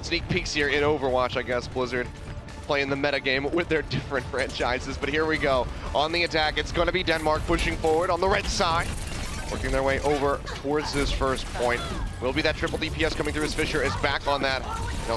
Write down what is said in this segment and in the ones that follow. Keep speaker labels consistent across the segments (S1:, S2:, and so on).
S1: sneak peeks here in Overwatch, I guess, Blizzard playing the meta game with their different franchises. But here we go. On the attack, it's going to be Denmark pushing forward on the red side, working their way over towards this first point. Will be that triple DPS coming through as Fisher is back on that.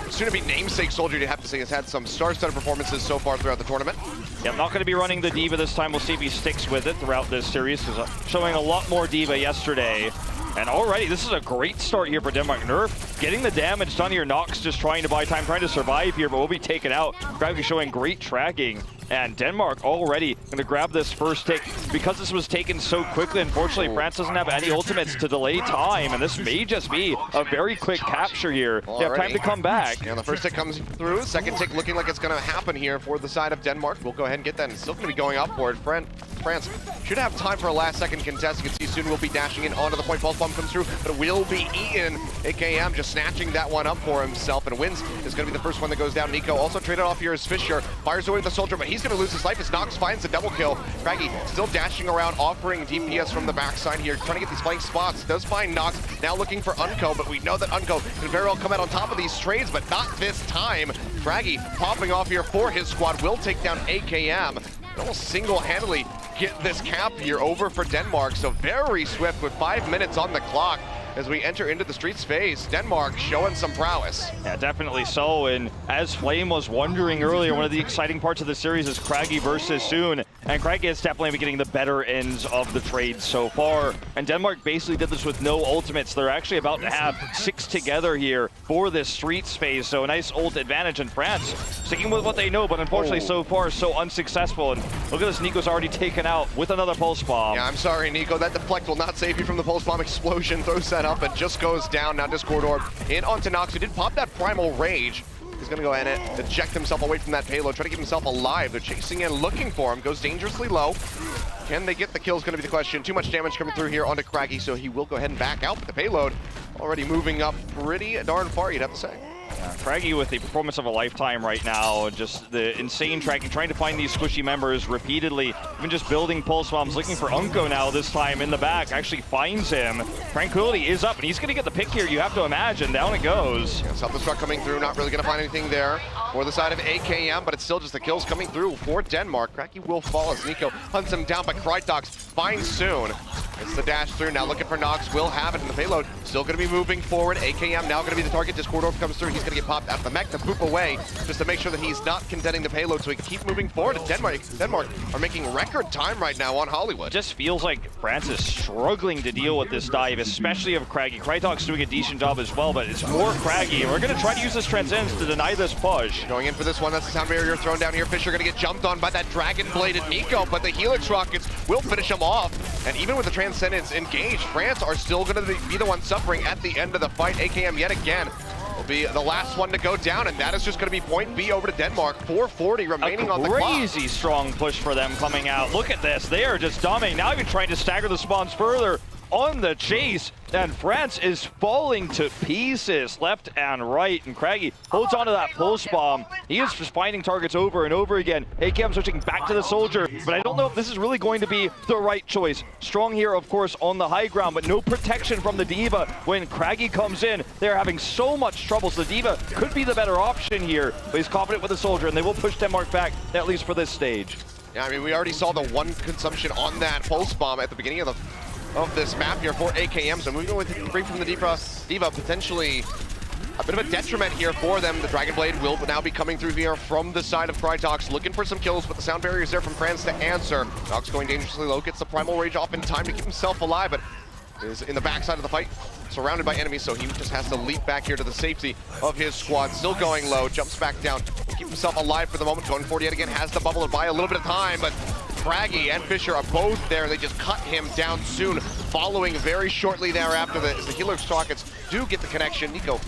S1: Soon to be namesake soldier, you have to say, has had some star-studded performances so far throughout the tournament.
S2: Yeah, I'm not going to be running the D.Va this time. We'll see if he sticks with it throughout this series, because showing a lot more D.Va yesterday. And already, this is a great start here for Denmark. Nerf getting the damage done here. Nox just trying to buy time, trying to survive here, but will be taken out. Gravity showing great tracking. And Denmark already going to grab this first take. Because this was taken so quickly, unfortunately, France doesn't have any ultimates to delay time. And this may just be a very quick capture here. They have time to come back.
S1: Yeah, the first tick comes through. Second tick looking like it's going to happen here for the side of Denmark. We'll go ahead and get that. And still going to be going up for it. France should have time for a last-second contest. You can see soon will be dashing in onto the point. Pulse bomb comes through, but it will be eaten. AKM just snatching that one up for himself, and wins is going to be the first one that goes down. Nico also traded off here as Fisher fires away the soldier, but he's going to lose his life as Nox finds a double kill. Craggy still dashing around, offering DPS from the backside here, trying to get these flank spots. Does find Nox, now looking for Unco, but we know that Unco can very well come out on top of these trades, but not this time. Craggy popping off here for his squad, will take down AKM. Almost single-handedly get this cap here over for Denmark. So very swift with 5 minutes on the clock as we enter into the streets phase. Denmark showing some prowess.
S2: Yeah, definitely so. And as Flame was wondering earlier, one of the exciting parts of the series is Craggy versus Soon. And Craggy is definitely getting the better ends of the trade so far. And Denmark basically did this with no ultimates. They're actually about to have 6 together here for this streets phase. So a nice ult advantage in France. Sticking with what they know, but unfortunately so far so unsuccessful. And look at this, Nico's already taken out with another pulse bomb.
S1: Yeah, I'm sorry, Nico. That deflect will not save you from the pulse bomb explosion. Throws that up and just goes down. Now Discord Orb in onto Nox, who did pop that Primal Rage. He's going to go ahead and eject himself away from that payload, try to keep himself alive. They're chasing in, looking for him. Goes dangerously low. Can they get the kill is going to be the question. Too much damage coming through here onto Craggy, so he will go ahead and back out. But the payload already moving up pretty darn far, you'd have to say.
S2: Craggy with the performance of a lifetime right now, just the insane tracking, trying to find these squishy members repeatedly, even just building pulse bombs, looking for Unco now this time in the back, actually finds him. Tranquility is up, and he's going to get the pick here, you have to imagine. Down it goes.
S1: Yeah, self-destruct coming through, not really going to find anything there for the side of AKM, but it's still just the kills coming through for Denmark. Craggy will fall as Nico hunts him down, but Krytox finds Soon. It's the dash through, now looking for Nox, will have it in the payload. Still going to be moving forward. AKM now going to be the target. Discord Orb comes through, he's going to get popped out of the mech to poop away, just to make sure that he's not contending the payload so he can keep moving forward. And Denmark are making record time right now on Hollywood.
S2: Just feels like France is struggling to deal with this dive, especially of Craggy. Krytox doing a decent job as well, but it's more Craggy. And we're going to try to use this Transcends to deny this push.
S1: Going in for this one, that's the sound barrier thrown down here. Fisher going to get jumped on by that dragon-bladed Nico, but the Helix rockets will finish him off. And even with the Transcendence engaged, France are still going to be the one suffering at the end of the fight. AKM yet again will be the last one to go down, and that is just going to be point B over to Denmark. 4:40 remaining on the clock.
S2: Crazy strong push for them coming out. Look at this. They are just dominating. Now even trying to stagger the spawns further on the chase, and France is falling to pieces left and right, and Craggy holds onto that pulse bomb. He is just finding targets over and over again. AKM switching back to the soldier, but I don't know if this is really going to be the right choice. Strong here, of course, on the high ground, but no protection from the D.Va. When Craggy comes in, they're having so much trouble, so the D.Va could be the better option here, but he's confident with the soldier, and they will push Denmark back, at least for this stage.
S1: Yeah, I mean, we already saw the one consumption on that pulse bomb at the beginning of this map here for AKM, so moving with free from the D.Va, potentially a bit of a detriment here for them. The Dragon Blade will now be coming through here from the side of Krytox, looking for some kills, but the sound barrier is there from France to answer. Nox going dangerously low, gets the Primal Rage off in time to keep himself alive, but is in the backside of the fight, surrounded by enemies, so he just has to leap back here to the safety of his squad. Still going low, jumps back down, will keep himself alive for the moment. Going 40 yet again, has the bubble and buy a little bit of time, but Craggy and Fisher are both there. They just cut him down soon, following very shortly thereafter. The Helix rockets do get the connection. Nico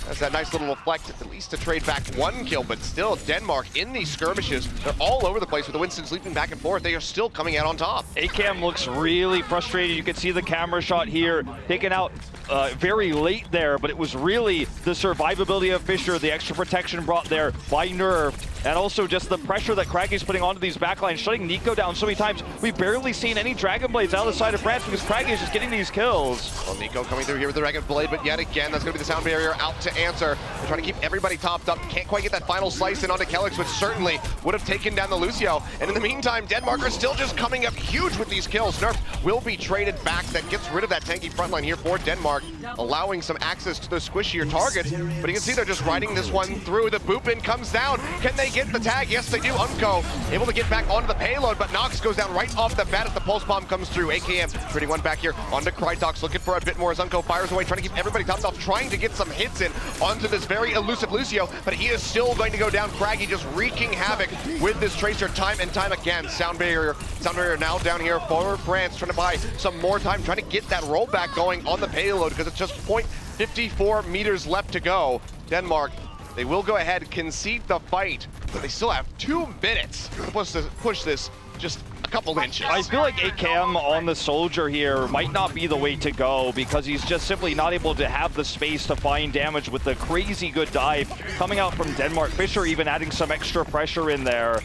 S1: has that nice little reflect, at least to trade back one kill, but still Denmark in these skirmishes. They're all over the place with the Winstons leaping back and forth. They are still coming out on top.
S2: AKM looks really frustrated. You can see the camera shot here, taken out very late there, but it was really the survivability of Fisher, the extra protection brought there by Nerf, And also just the pressure that Craggy's putting onto these backlines, shutting Nico down so many times. We've barely seen any Dragon Blades out of the side of France because Craggy is just getting these kills.
S1: Well, Nico coming through here with the Dragon Blade, but yet again, that's going to be the sound barrier out to answer. They're trying to keep everybody topped up. Can't quite get that final slice in onto Kelix, which certainly would have taken down the Lucio. And in the meantime, Denmark are still just coming up huge with these kills. Nerf will be traded back. That gets rid of that tanky frontline here for Denmark, allowing some access to the squishier targets. But you can see they're just riding this one through. The Boopin comes down. Can they get the tag? Yes, they do. Unco able to get back onto the payload, but Nox goes down right off the bat as the pulse bomb comes through. AKM trading one back here onto Krytox, looking for a bit more as Unco fires away, trying to keep everybody topped off, trying to get some hits in onto this very elusive Lucio, but he is still going to go down. Craggy just wreaking havoc with this Tracer time and time again. Sound barrier now down here for France, trying to buy some more time, trying to get that rollback going on the payload because it's just 0.54 meters left to go. Denmark, they will go ahead, concede the fight, but they still have 2 minutes to push this just a couple inches.
S2: I feel like AKM on the Soldier here might not be the way to go because he's just simply not able to have the space to find damage with the crazy good dive coming out from Denmark. Fisher even adding some extra pressure in there.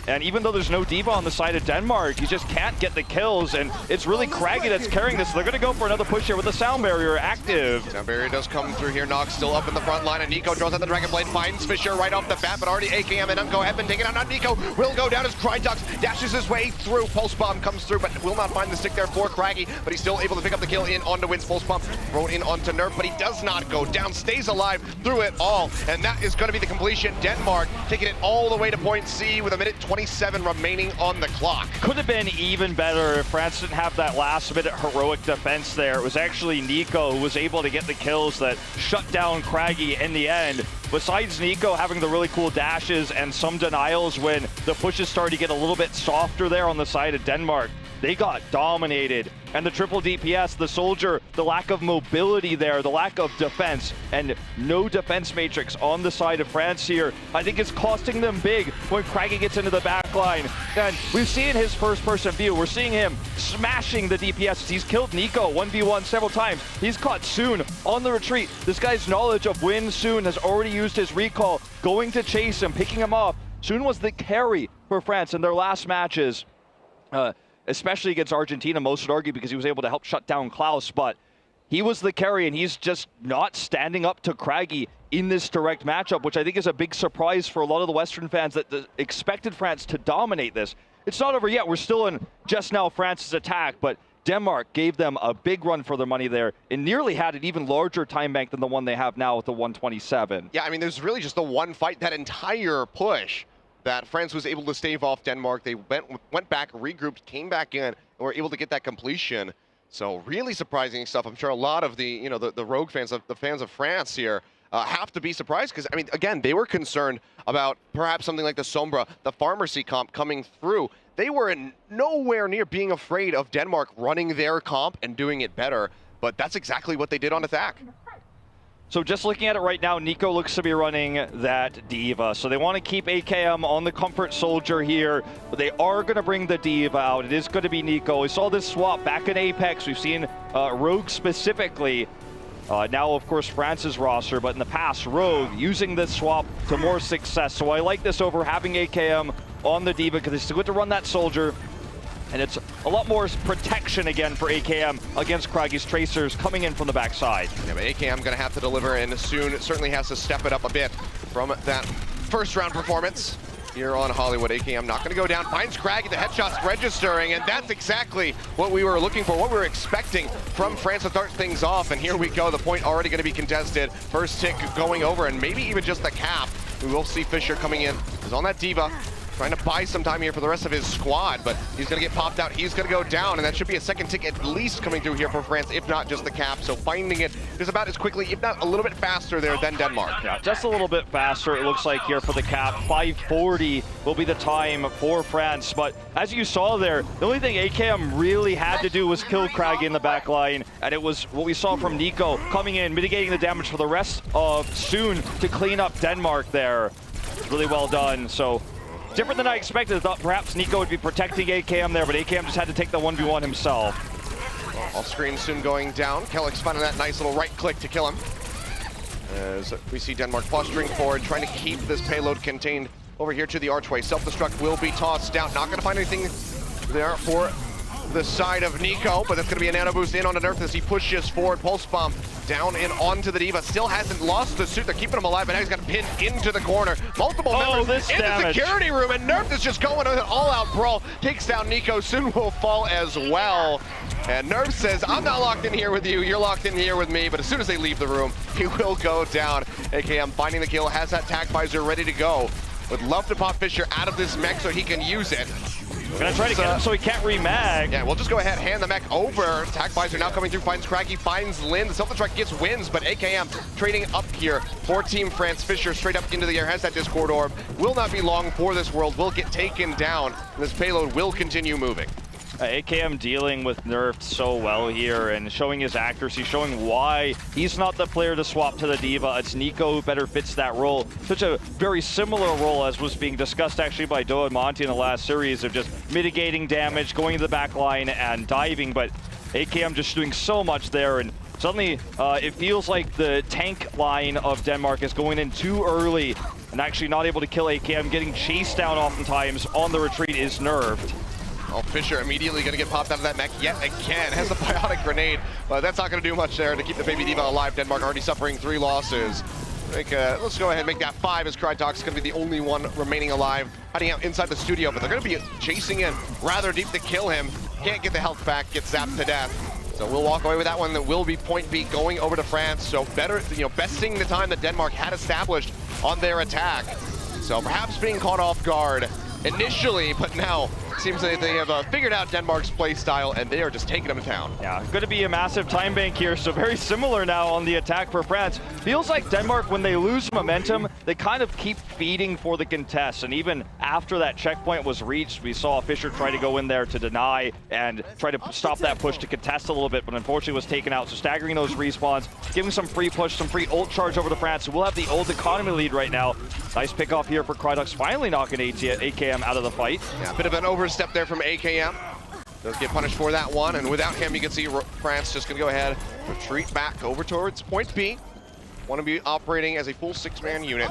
S2: And even though there's no D.Va on the side of Denmark, he just can't get the kills, and it's really Craggy that's carrying this. So they're going to go for another push here with the sound barrier active.
S1: Sound barrier does come through here. Nox still up in the front line, and Nico draws out the Dragon Blade, finds Fisher right off the bat, but already AKM and Unco have been taken out. Not Nico will go down as Krytox dashes his way through. Pulse Bomb comes through, but will not find the stick there for Craggy, but he's still able to pick up the kill in onto Win's Pulse Bomb, thrown in onto Nerf, but he does not go down, stays alive through it all, and that is going to be the completion. Denmark taking it all the way to point C with 1:27 remaining on the clock.
S2: Could have been even better if France didn't have that last minute heroic defense there. It was actually Nico who was able to get the kills that shut down Craggy in the end. Besides Nico having the really cool dashes and some denials when the pushes started to get a little bit softer there on the side of Denmark, they got dominated. And the triple DPS, the Soldier, the lack of mobility there, the lack of defense, and no defense matrix on the side of France here, I think is costing them big when Craggy gets into the back line. And we've seen his first-person view. We're seeing him smashing the DPS. He's killed Nico 1v1 several times. He's caught Soon on the retreat. This guy's knowledge of when Soon has already used his recall, going to chase him, picking him off. Soon was the carry for France in their last matches. Especially against Argentina, most would argue, because he was able to help shut down Klaus, but he was the carry, and he's just not standing up to Craggy in this direct matchup, which I think is a big surprise for a lot of the Western fans that expected France to dominate this. It's not over yet. We're still in just now France's attack, but Denmark gave them a big run for their money there and nearly had an even larger time bank than the one they have now with the 127.
S1: Yeah, I mean, there's really just the one fight, that entire push, that France was able to stave off Denmark. They went back, regrouped, came back in, and were able to get that completion. So really surprising stuff. I'm sure a lot of the, the Rogue fans, the fans of France here, have to be surprised because, I mean, again, they were concerned about perhaps something like the Sombra, the Pharmacy comp coming through. They were nowhere near being afraid of Denmark running their comp and doing it better, but that's exactly what they did on attack.
S2: So just looking at it right now, Nico looks to be running that D.Va. So they want to keep AKM on the Comfort Soldier here, but they are going to bring the D.Va out. It is going to be Nico. We saw this swap back in Apex. We've seen Rogue specifically. Now, of course, France's roster, but in the past, Rogue using this swap to more success. So I like this over having AKM on the D.Va because they still get to run that Soldier. And it's a lot more protection again for AKM against Craggy's Tracers coming in from the backside.
S1: Yeah, but AKM going to have to deliver, and soon it certainly has to step it up a bit from that first round performance here on Hollywood. AKM not going to go down, finds Craggy, the headshots registering, and that's exactly what we were looking for, what we were expecting from France to start things off. And here we go, the point already going to be contested. First tick going over, and maybe even just the cap. We will see Fisher coming in. He's on that D.Va, trying to buy some time here for the rest of his squad, but he's going to get popped out. He's going to go down, and that should be a second tick at least coming through here for France, if not just the cap. So finding it is about as quickly, if not a little bit faster there than Denmark.
S2: Yeah, just a little bit faster, it looks like here for the cap. 5:40 will be the time for France, but as you saw there, the only thing AKM really had to do was kill Craggy in the back line, and it was what we saw from Nico coming in, mitigating the damage for the rest of Soon to clean up Denmark there. Really well done. So different than I expected. I thought perhaps Nico would be protecting AKM there, but AKM just had to take the 1v1 himself.
S1: Off screen Soon going down. Kelix finding that nice little right click to kill him. As we see Denmark posturing forward, trying to keep this payload contained over here to the archway. Self-destruct will be tossed down. Not gonna find anything there for the side of Nico, but that's gonna be a nano boost in on the Nerf as he pushes forward. Pulse bomb down and onto the D.Va. Still hasn't lost the suit. They're keeping him alive, but now he's got pinned into the corner. Multiple members in the security room, and Nerf is just going with an all-out brawl. Takes down Nico, soon will fall as well. And Nerf says, I'm not locked in here with you, you're locked in here with me, but as soon as they leave the room, he will go down. AKM finding the kill, has that tag visor ready to go. Would love to pop Fisher out of this mech so he can use it.
S2: Gonna try to get him so he can't remag.
S1: Yeah, we'll just go ahead, hand the mech over. Tag visor now coming through, finds Craggy, finds Lynn. The self-destruct gets wins, but AKM trading up here for Team France. Fisher straight up into the air, has that Discord orb. Will not be long for this world, will get taken down. And this payload will continue moving.
S2: AKM dealing with Nerf so well here and showing his accuracy, showing why he's not the player to swap to the D.Va. It's Nico who better fits that role. Such a very similar role as was being discussed actually by Doa and Monty in the last series of just mitigating damage, going to the back line and diving, but AKM just doing so much there, and suddenly it feels like the tank line of Denmark is going in too early and actually not able to kill AKM. Getting chased down oftentimes on the retreat is nerfed.
S1: Oh, Fisher immediately going to get popped out of that mech yet again. Has the biotic grenade, but that's not going to do much there to keep the baby D.Va alive. Denmark already suffering 3 losses. Let's go ahead and make that 5 as Crytox is going to be the only one remaining alive, hiding out inside the studio, but they're going to be chasing in rather deep to kill him. Can't get the health back, gets zapped to death. So we'll walk away with that one. That will be point B going over to France. So better, besting the time that Denmark had established on their attack. So perhaps being caught off guard initially, but now seems that they have figured out Denmark's play style and they are just taking them to town.
S2: Yeah, going to be a massive time bank here, so very similar now on the attack for France. Feels like Denmark, when they lose momentum, they kind of keep feeding for the contest, and even after that checkpoint was reached, we saw Fisher try to go in there to deny and try to stop that push to contest a little bit, but unfortunately was taken out, so staggering those respawns, giving some free push, some free ult charge over to France. So we'll have the ult economy lead right now. Nice pick off here for Crytox, finally knocking AKM out of the fight.
S1: Yeah, a bit of an overstep there from AKM. Does get punished for that one, and without him, you can see France just gonna go ahead, retreat back over towards point B. Want to be operating as a full 6-man unit.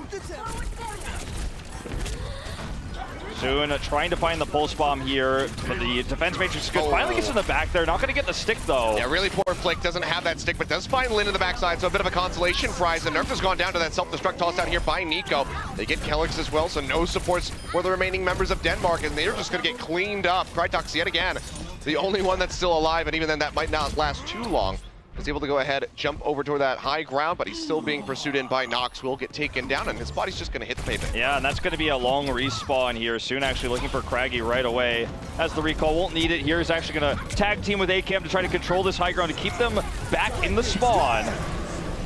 S2: Soon trying to find the pulse bomb here, but the defense matrix is good. Finally gets in the back there. Not going to get the stick though.
S1: Yeah, really poor Flick. Doesn't have that stick, but does find Lynn in the backside, so a bit of a consolation prize. And Nerf has gone down to that self-destruct tossed out here by Nico. They get Kellix as well, so no supports for the remaining members of Denmark, and they're just going to get cleaned up. Crytox yet again, the only one that's still alive, and even then that might not last too long. Is able to go ahead, jump over toward that high ground, but he's still being pursued in by Nox. Will get taken down, and his body's just going to hit the pavement.
S2: Yeah, and that's going to be a long respawn here. Soon actually looking for Craggy right away. As the recall won't need it here, he's actually going to tag team with AKM to try to control this high ground to keep them back in the spawn.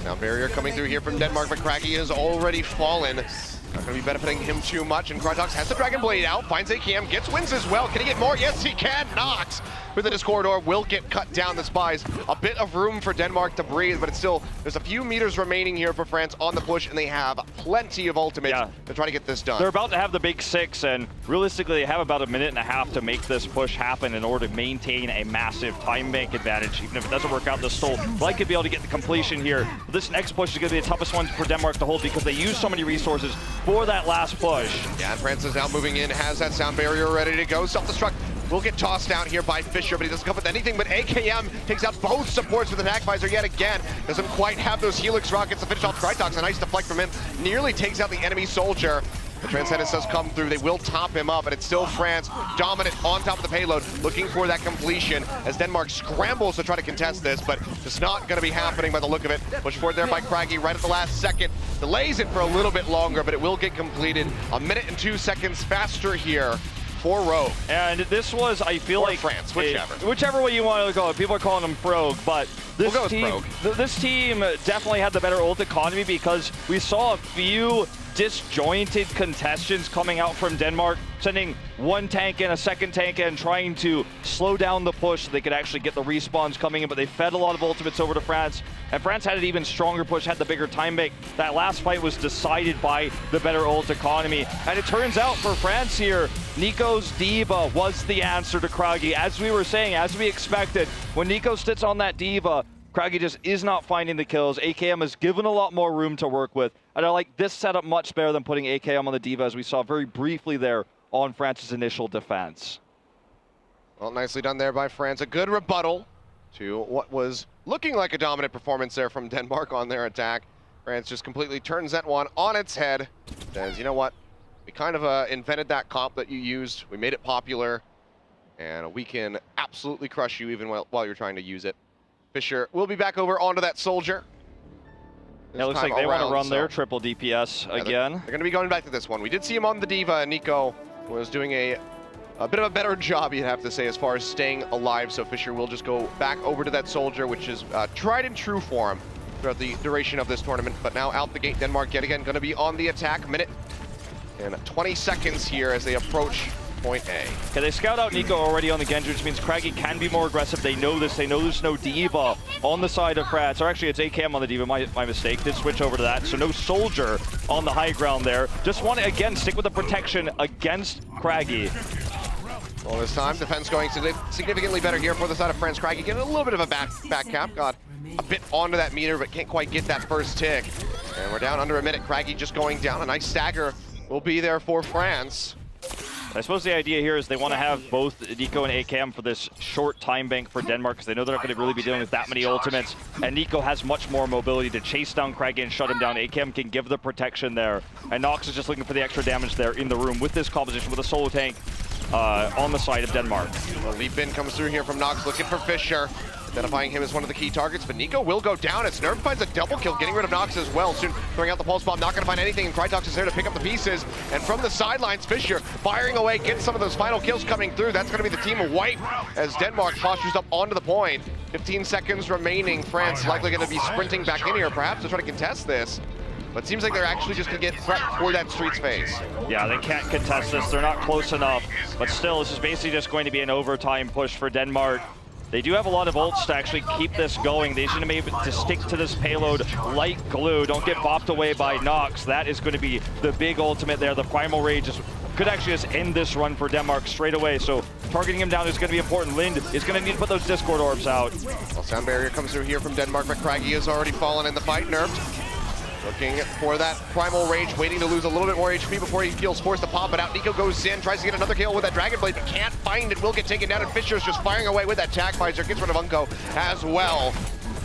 S1: Now barrier coming through here from Denmark, but Craggy has already fallen. Not going to be benefiting him too much, and Crytox has the Dragon Blade out, finds AKM, gets wins as well. Can he get more? Yes, he can. Nox with the Discord Orb will get cut down. The spies, a bit of room for Denmark to breathe, but it's still, there's a few meters remaining here for France on the push, and they have plenty of ultimates to try to get this done.
S2: They're about to have the big 6, and realistically, they have about a minute and a half to make this push happen in order to maintain a massive time bank advantage. Even if it doesn't work out, they'll still likely be able to get the completion here. But this next push is going to be the toughest one for Denmark to hold because they use so many resources for that last push.
S1: Yeah, and France is now moving in, has that sound barrier ready to go. Self-destruct will get tossed down here by Fisher, but he doesn't come with anything. But AKM takes out both supports with an attack visor yet again. Doesn't quite have those Helix rockets to finish off Crytox. A nice deflect from him. Nearly takes out the enemy soldier. The Transcendence does come through. They will top him up, and it's still France dominant on top of the payload, looking for that completion as Denmark scrambles to try to contest this, but it's not going to be happening by the look of it. Push forward there by Craggy right at the last second. Delays it for a little bit longer, but it will get completed. A minute and 2 seconds faster here for Rogue.
S2: And this was, I feel like
S1: France, whichever.
S2: Whichever way you want to go. People are calling him Frog, but this this team definitely had the better ult economy because we saw a few disjointed contestants coming out from Denmark, sending one tank in, a second tank in, trying to slow down the push so they could actually get the respawns coming in, but they fed a lot of ultimates over to France, and France had an even stronger push, had the bigger time bank. That last fight was decided by the better ult economy, and it turns out for France here, Nico's D.Va was the answer to Craggy. As we were saying, as we expected, when Nico sits on that D.Va, Craggy just is not finding the kills. AKM has given a lot more room to work with. And I like this setup much better than putting AKM on the D.Va, as we saw very briefly there on France's initial defense.
S1: Well, nicely done there by France. A good rebuttal to what was looking like a dominant performance there from Denmark on their attack. France just completely turns that one on its head. Says, you know what? We kind of invented that comp that you used. We made it popular. And we can absolutely crush you even while you're trying to use it. Fisher will be back over onto that soldier.
S2: It looks like they want to run their triple DPS again.
S1: They're going to be going back to this one. We did see him on the D.Va, and Nico was doing a bit of a better job, you'd have to say, as far as staying alive. So Fisher will just go back over to that soldier, which is tried and true for him throughout the duration of this tournament. But now out the gate, Denmark yet again going to be on the attack. Minute and 20 seconds here as they approach point A.
S2: Okay, they scout out Nico already on the Genji, which means Craggy can be more aggressive. They know this. They know there's no D.Va on the side of France. Or actually, it's AKM on the D.Va. My mistake. Did switch over to that. So no soldier on the high ground there. Just want to, again, stick with the protection against Craggy.
S1: Well, this time, defense going significantly better here for the side of France. Craggy getting a little bit of a back cap. Got a bit onto that meter, but can't quite get that first tick. And we're down under a minute. Craggy just going down. A nice stagger will be there for France.
S2: I suppose the idea here is they want to have both Nico and AKM for this short time bank for Denmark, because they know they're not going to really be dealing with that many ultimates. And Nico has much more mobility to chase down Craggy and shut him down. AKM can give the protection there. And Nox is just looking for the extra damage there in the room with this composition, with a solo tank on the side of Denmark.
S1: The leap in comes through here from Nox, looking for Fisher. Identifying him as one of the key targets, but Nico will go down as Nerf finds a double kill, getting rid of Nox as well. Soon throwing out the pulse bomb, not going to find anything, and Krytox is there to pick up the pieces. And from the sidelines, Fisher firing away, gets some of those final kills coming through. That's going to be the team wipe as Denmark postures up onto the point. 15 seconds remaining. France likely going to be sprinting back in here, perhaps to try to contest this. But it seems like they're actually just going to get prepped for that Streets phase.
S2: Yeah, they can't contest this. They're not close enough. But still, this is basically just going to be an overtime push for Denmark. They do have a lot of ults to actually keep this going. They should be able to stick to this payload like glue. Don't get bopped away by Nox. That is going to be the big ultimate there. The Primal Rage could actually just end this run for Denmark straight away. So targeting him down is going to be important. Lind is going to need to put those Discord orbs out.
S1: Well, sound barrier comes through here from Denmark, but Craggy has already fallen in the fight. Nerfed. Looking for that Primal Rage, waiting to lose a little bit more HP before he feels forced to pop it out. Nico goes in, tries to get another kill with that Dragon Blade, but can't find it. Will get taken down, and Fisher's just firing away with that Tag Visor. Gets rid of Unko as well.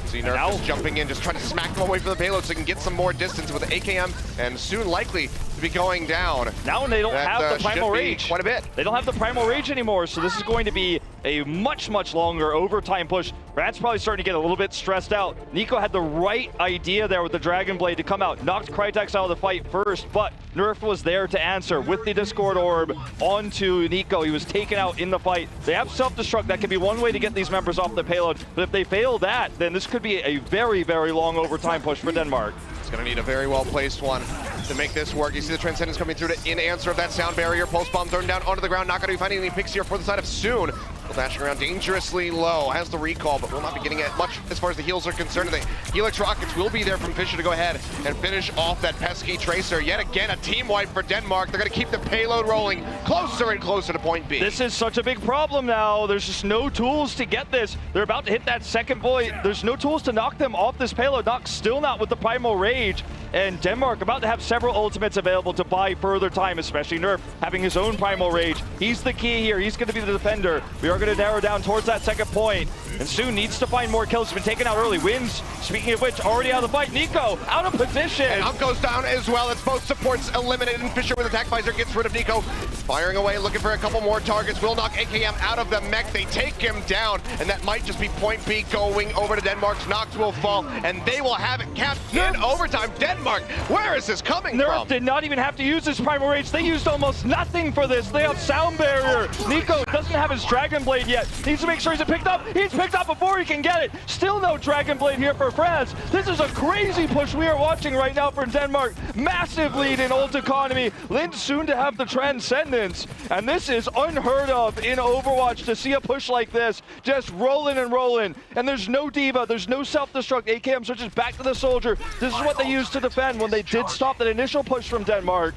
S1: See Nerf just jumping in, just trying to smack them away from the payload so he can get some more distance with the AKM, and soon likely to be going down.
S2: Now they don't have the Primal Rage.
S1: Quite a bit.
S2: They don't have the Primal Rage anymore, so this is going to be a much, much longer overtime push. Brad's probably starting to get a little bit stressed out. Nico had the right idea there with the Dragon Blade to come out, knocked Krytox out of the fight first, but Nerf was there to answer with the Discord Orb onto Nico. He was taken out in the fight. They have self-destruct. That could be one way to get these members off the payload, but if they fail that, then this could be a very, very long overtime push for Denmark.
S1: It's going to need a very well-placed one to make this work. You see the Transcendence coming through in answer of that sound barrier. Pulse bomb thrown down onto the ground. Not going to be finding any picks here for the side of Soon. Dashing around dangerously low. Has the recall, but will not be getting it much as far as the heals are concerned. The Helix Rockets will be there from Fisher to go ahead and finish off that pesky Tracer. Yet again, a team wipe for Denmark. They're going to keep the payload rolling closer and closer to point B.
S2: This is such a big problem now. There's just no tools to get this. They're about to hit that second void. There's no tools to knock them off this payload. Nox still not with the Primal Rage. And Denmark about to have several ultimates available to buy further time, especially Nerf having his own Primal Rage. He's the key here. He's going to be the defender. We are going to narrow down towards that second point. And Soon needs to find more kills. He's been taken out early. Wins, speaking of which, already out of the fight. Nico out of position.
S1: And up goes down as well. It's both supports eliminated. And Fisher with attack visor gets rid of Nico. Firing away, looking for a couple more targets. Will knock AKM out of the mech. They take him down. And that might just be point B going over to Denmark's. Nox will fall. And they will have it capped in overtime. Denmark, where is this coming
S2: Nerf
S1: from?
S2: did not even have to use his Primal Rage. They used almost nothing for this. They have sound barrier. Nico doesn't have his Dragon Blade yet. Needs to make sure he's picked up. He's picked up before he can get it. Still no Dragon Blade here for France. This is a crazy push we are watching right now for Denmark. Massive lead in ult economy. Lind soon to have the Transcendence. And this is unheard of in Overwatch to see a push like this. Just rolling and rolling. And there's no D.Va. There's no self-destruct. AKM switches back to the soldier. This is what they used to defend when they did stop that initial push from Denmark.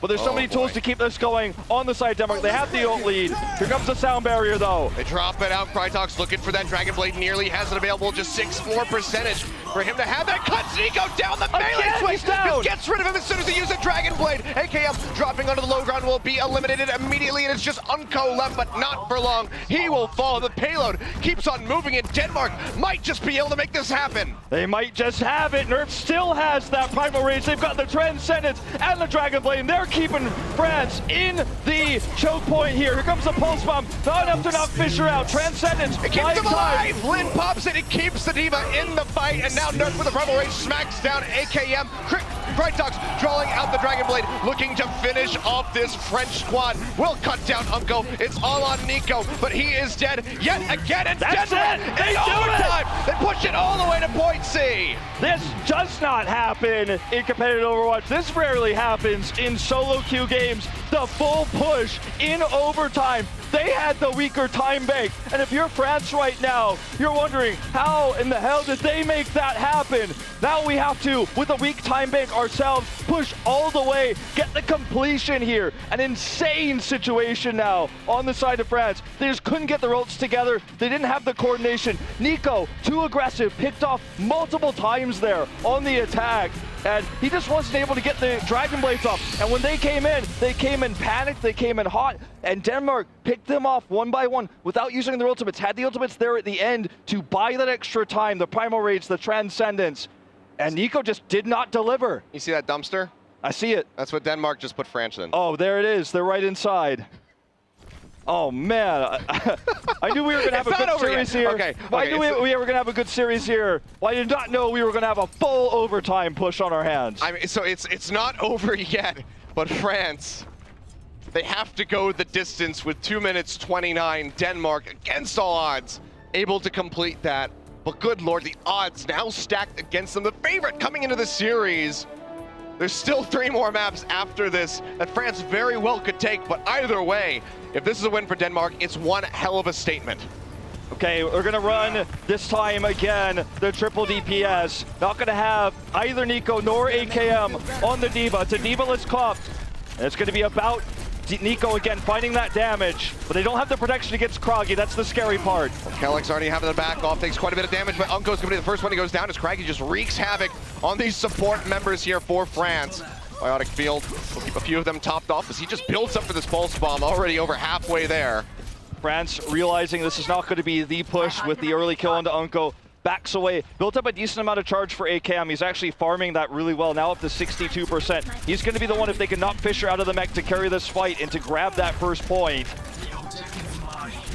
S2: but there's so many tools to keep this going on the side of Denmark. They have the ult lead. Here comes the sound barrier, though.
S1: They drop it out. Krytox looking for that Dragon Blade. Nearly has it available. Just 6 more percentage for him to have that. Cuts Nico down the melee swing.
S2: Down.
S1: Gets rid of him as soon as he uses a Dragon Blade. AKM dropping onto the low ground will be eliminated immediately, and it's just Unko left, but not for long. He will fall. The payload keeps on moving, and Denmark might just be able to make this happen.
S2: They might just have it. Nerf still has that Primal Rage. They've got the Transcendence and the Dragon Blade, and they're keeping France in the choke point here. Here comes the Pulse Bomb. Not enough to knock Fisher out. Transcendence.
S1: It keeps him alive. Lin pops it. It keeps the D.Va in the fight, and now Nerf with the Primal Rage smacks down AKM. Krytox drawing out the Dragon Blade, looking to finish off this French squad. Will cut down Unko. It's all on Nico, but he is dead yet again. It's Denmark in overtime. They push it all the way to point C.
S2: This does not happen in competitive Overwatch. This rarely happens in solo queue games. The full push in overtime. They had the weaker time bank. And if you're France right now, you're wondering, how in the hell did they make that happen? Now we have to, with a weak time bank ourselves, push all the way, get the completion here. An insane situation now on the side of France. They just couldn't get the ults together. They didn't have the coordination. Nico, too aggressive, picked off multiple times there on the attack. And he just wasn't able to get the Dragon Blades off. And when they came in panicked, they came in hot, and Denmark picked them off one by one without using their ultimates. Had the ultimates there at the end to buy that extra time, the Primal Rage, the Transcendence. And Nico just did not deliver.
S1: You see that dumpster?
S2: I see it.
S1: That's what Denmark just put France in.
S2: Oh, there it is. They're right inside. Oh, man. I knew we were going to have a good series here.
S1: Okay.
S2: I knew we were going to have a good series here. Well, I did not know we were going to have a full overtime push on our hands.
S1: I mean, so it's not over yet, but France, they have to go the distance with 2 minutes 29. Denmark, against all odds, able to complete that. But good lord, the odds now stacked against them. The favorite coming into the series. There's still 3 more maps after this that France very well could take, but either way, if this is a win for Denmark, it's one hell of a statement.
S2: Okay, we're gonna run this time again the triple DPS. Not gonna have either Nico nor AKM on the D.Va. It's a D.Va-less comp. And it's gonna be about Nico again finding that damage, but they don't have the protection against Kragi. That's the scary part.
S1: Kellick's already having the back off, takes quite a bit of damage, but Unko's gonna be the first one who goes down as Kragi just wreaks havoc on these support members here for France. Biotic Field will keep a few of them topped off as he just builds up for this Pulse Bomb, already over halfway there.
S2: France realizing this is not going to be the push with the early kill into Unko. Backs away, built up a decent amount of charge for AKM. He's actually farming that really well, now up to 62%. He's going to be the one, if they can knock Fisher out of the mech, to carry this fight and to grab that first point.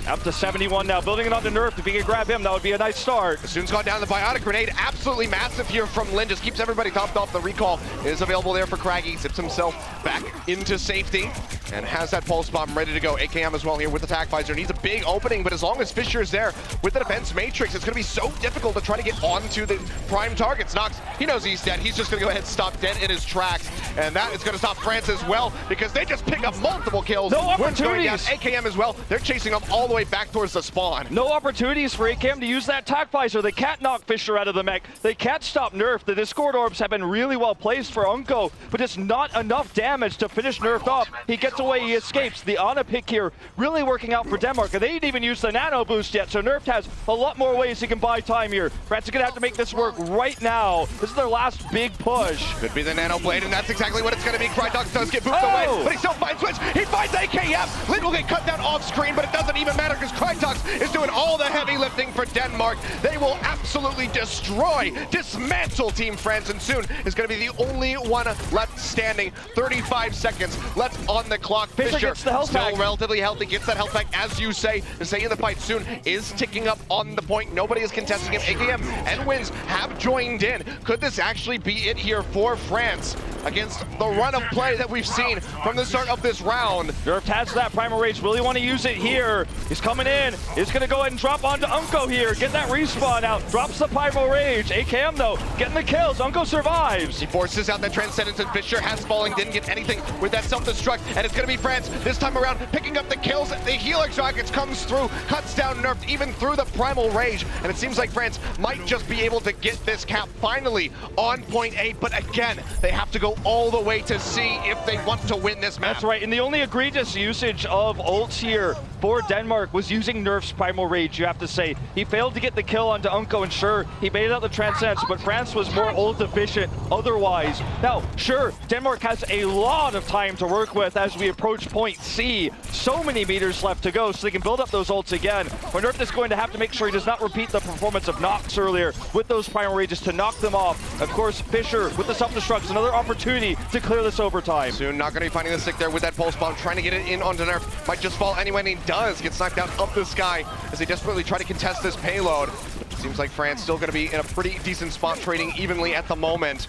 S2: Up to 71 now, building it onto Nerf. If he can grab him, that would be a nice start.
S1: Soon's gone down the Biotic Grenade, absolutely massive here from Lin, just keeps everybody topped off. The recall is available there for Kraggy, zips himself back into safety, and has that Pulse Bomb ready to go. AKM as well here with the Tac Visor, needs a big opening, but as long as Fisher's there with the defense matrix, it's gonna be so difficult to try to get onto the prime targets. Nox, he knows he's dead, he's just gonna go ahead and stop dead in his tracks, and that is gonna stop France as well, because they just pick up multiple kills.
S2: No opportunities.
S1: AKM as well, they're chasing up all the way back towards the spawn.
S2: No opportunities for AKM to use that Tac Visor. They can't knock Fisher out of the mech. They can't stop Nerf. The Discord Orbs have been really well placed for Unko, but just not enough damage to finish Nerf off. He gets away, he escapes. The Ana pick here really working out for Denmark, and they didn't even use the Nano Boost yet, so Nerf has a lot more ways he can buy time here. France is going to have to make this work right now. This is their last big push.
S1: Could be the Nano Blade, and that's exactly what it's going to be. Krytox does get booped away, but he still finds Switch. He finds AKM. Lin will get cut down off screen, but it doesn't even matter because Krytox is doing all the heavy lifting for Denmark. They will absolutely destroy, dismantle Team France, and soon is going to be the only one left standing. 35 seconds left on the clock.
S2: Fisher gets the health
S1: still
S2: pack.
S1: Relatively healthy, gets that health pack, as you say. The say in the fight soon is ticking up on the point. Nobody is contesting him. AKM and Wins have joined in. Could this actually be it here for France against the run of play that we've seen from the start of this round?
S2: Nerf has that Primal Rage, really want to use it here. He's coming in. He's going to go ahead and drop onto Unko here. Get that respawn out. Drops the Primal Rage. AKM, though, getting the kills. Unko survives.
S1: He forces out that Transcendence, and Fisher has fallen. Didn't get anything with that self-destruct, and it's going to be France this time around picking up the kills. The Healer Rockets comes through, cuts down Nerf even through the Primal Rage, and it seems like France might just be able to get this cap finally on point 8, but again, they have to go go all the way to see if they want to win this match.
S2: That's right, and the only egregious usage of ults here for Denmark was using Nerf's Primal Rage, you have to say. He failed to get the kill onto Unko, and sure, he baited out the Transcendence, but France was more ult efficient otherwise. Now, sure, Denmark has a lot of time to work with as we approach point C. So many meters left to go, so they can build up those ults again. But Nerf is going to have to make sure he does not repeat the performance of Nox earlier with those Primal Rages to knock them off. Of course, Fisher with the self-destructs, another opportunity to clear this overtime.
S1: Soon not going to be finding the stick there with that pulse bomb, trying to get it in onto Nerf. Might just fall anyway, and he does get sniped out up the sky as they desperately try to contest this payload. Seems like France still going to be in a pretty decent spot, trading evenly at the moment.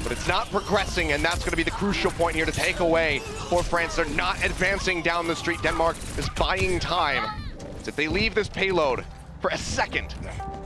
S1: But it's not progressing, and that's going to be the crucial point here to take away for France. They're not advancing down the street. Denmark is buying time. If they leave this payload for a second,